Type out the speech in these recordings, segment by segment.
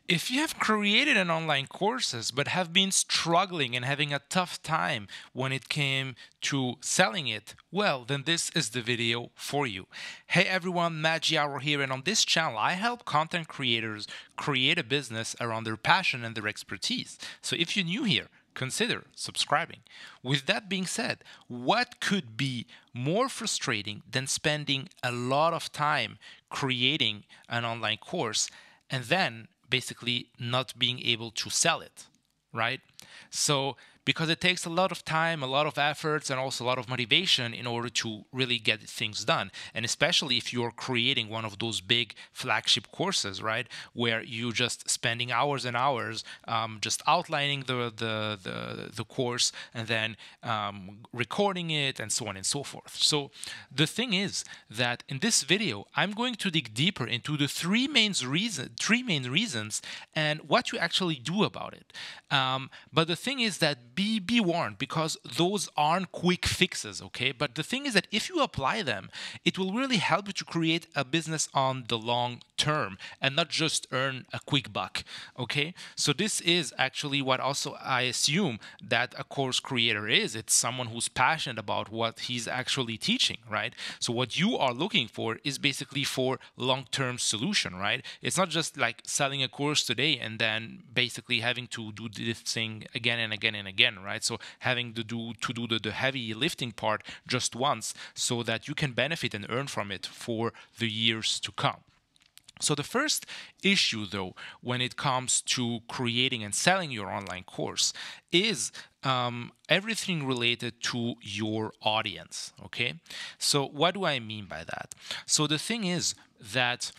If you have created an online courses but have been struggling and having a tough time when it came to selling it, well, then this is the video for you. Hey everyone, Matt Giaro here, and on this channel I help content creators create a business around their passion and their expertise. So if you're new here, consider subscribing. With that being said, what could be more frustrating than spending a lot of time creating an online course and then basically not being able to sell it, right? So, because it takes a lot of time, a lot of efforts, and also a lot of motivation in order to really get things done. And especially if you're creating one of those big flagship courses, right, where you just spending hours and hours just outlining the course and then recording it and so on and so forth. So the thing is that in this video, I'm going to dig deeper into the three main reasons and what you actually do about it. But the thing is that be warned, because those aren't quick fixes, okay? But the thing is that if you apply them, it will really help you to create a business on the long term and not just earn a quick buck, okay? So this is actually what also I assume that a course creator is. It's someone who's passionate about what he's actually teaching, right? So what you are looking for is basically for long-term solution, right? It's not just like selling a course today and then basically having to do this thing again and again and again, right? So having to do the heavy lifting part just once so that you can benefit and earn from it for the years to come. So the first issue, though, when it comes to creating and selling your online course is everything related to your audience, okay? So what do I mean by that? So the thing is that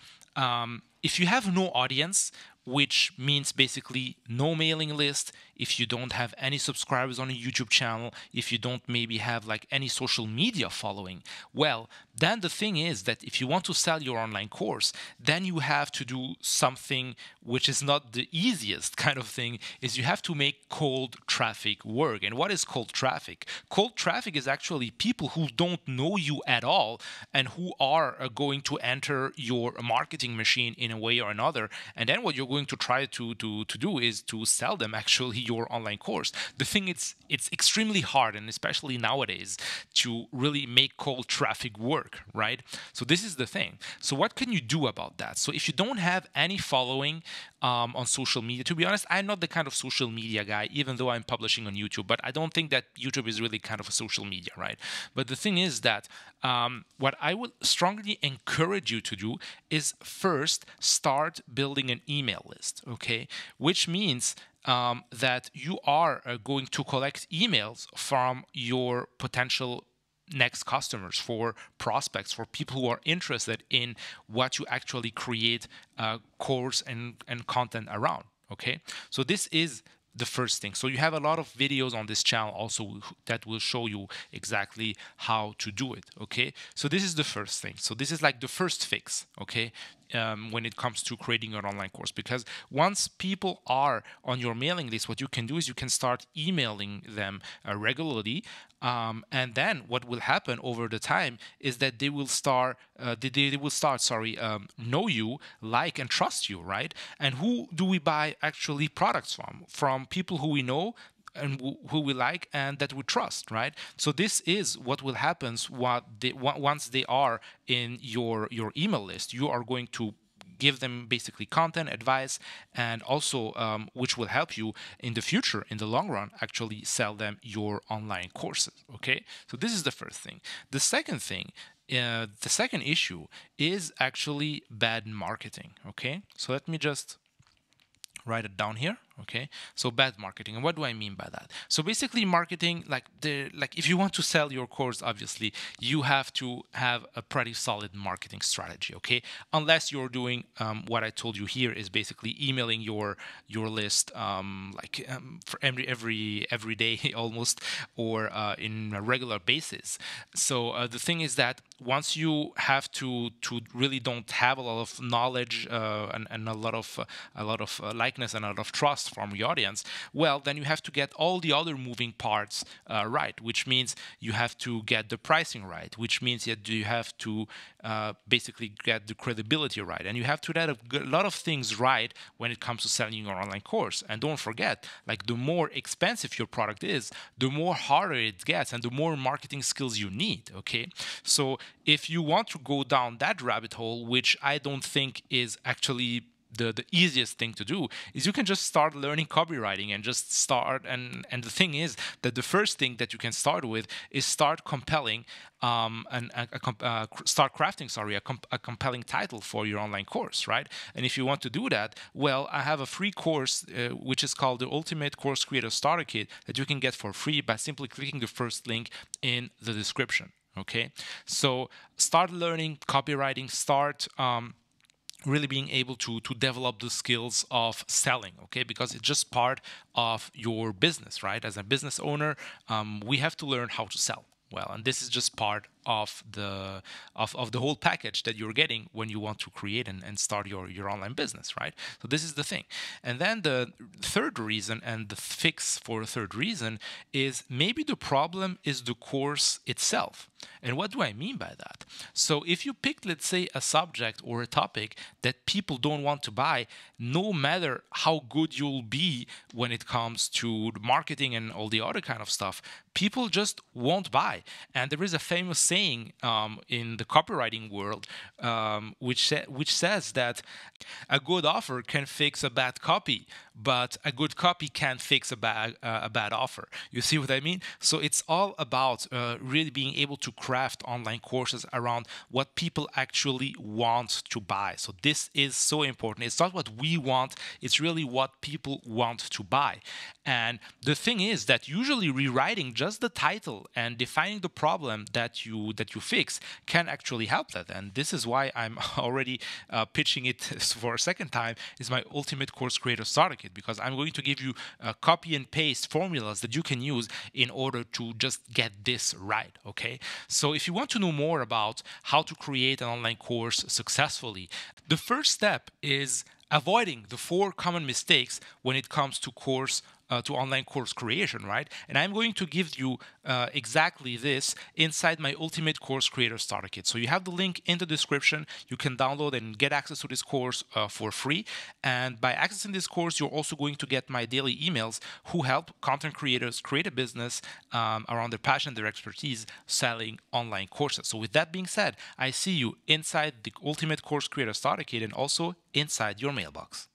if you have no audience, which means basically no mailing list, if you don't have any subscribers on a YouTube channel, if you don't maybe have like any social media following, well, then the thing is that if you want to sell your online course, then you have to do something which is not the easiest kind of thing, is you have to make cold traffic work. And what is cold traffic? Cold traffic is actually people who don't know you at all and who are going to enter your marketing machine in a way or another. And then what you're going to try to do is to sell them actually your online course. The thing is, it's extremely hard, and especially nowadays, to really make cold traffic work, right? So this is the thing. So what can you do about that? So if you don't have any following on social media, to be honest, I'm not the kind of social media guy, even though I'm publishing on YouTube, but I don't think that YouTube is really kind of a social media, right? But the thing is that what I would strongly encourage you to do is first start building an email list, okay? Which means that you are going to collect emails from your potential next customers, for prospects, for people who are interested in what you actually create a course and content around, okay? So this is the first thing. So you have a lot of videos on this channel also that will show you exactly how to do it, okay? So this is the first thing. So this is like the first fix, okay? When it comes to creating your online course, because once people are on your mailing list, what you can do is you can start emailing them regularly, and then what will happen over the time is that they will start know you, like, and trust you, right? And who do we buy actually products from people who we know and who we like and that we trust, right? So this is what will happen once they are in your email list. You are going to give them basically content, advice, and also which will help you in the future, in the long run, actually sell them your online courses, okay? So this is the first thing. The second thing, the second issue is actually bad marketing, okay? So let me just write it down here, okay? So bad marketing. And what do I mean by that? So basically marketing, like if you want to sell your course, obviously you have to have a pretty solid marketing strategy, okay? Unless you're doing what I told you here, is basically emailing your list for every day almost, or in a regular basis. So the thing is that once you have to really don't have a lot of knowledge and a lot of likeness and a lot of trust trust from your audience, well, then you have to get all the other moving parts right, which means you have to get the pricing right, which means that you have to basically get the credibility right. And you have to get a lot of things right when it comes to selling your online course. And don't forget, like, the more expensive your product is, the more harder it gets and the more marketing skills you need. Okay. So if you want to go down that rabbit hole, which I don't think is actually the easiest thing to do, is you can just start learning copywriting and just start. And the thing is that the first thing that you can start with is start compelling start crafting, a compelling title for your online course, right? And if you want to do that, well, I have a free course which is called the Ultimate Course Creator Starter Kit that you can get for free by simply clicking the first link in the description. Okay, so start learning copywriting, start really being able to develop the skills of selling, okay? Because it's just part of your business, right? As a business owner, we have to learn how to sell well, and this is just part of the whole package that you're getting when you want to create and start your online business, right? So this is the thing. And then the third reason, and the fix for the third reason, is maybe the problem is the course itself. And what do I mean by that? So if you pick, let's say, a subject or a topic that people don't want to buy, no matter how good you'll be when it comes to marketing and all the other kind of stuff, people just won't buy. And there is a famous saying in the copywriting world which says that a good offer can fix a bad copy, but a good copy can't fix a bad offer. You see what I mean? So it's all about really being able to craft online courses around what people actually want to buy. So this is so important. It's not what we want, it's really what people want to buy. And the thing is that usually rewriting just the title and defining the problem that you fix can actually help that. And this is why I'm already pitching it for a second time, is my Ultimate Course Creator Starter Kit, because I'm going to give you copy and paste formulas that you can use in order to just get this right, okay? So if you want to know more about how to create an online course successfully, the first step is avoiding the 4 common mistakes when it comes to online course creation, right? And I'm going to give you exactly this inside my Ultimate Course Creator Starter Kit. So you have the link in the description. You can download and get access to this course for free. And by accessing this course, you're also going to get my daily emails who help content creators create a business around their passion, their expertise, selling online courses. So with that being said, I see you inside the Ultimate Course Creator Starter Kit and also inside your mailbox.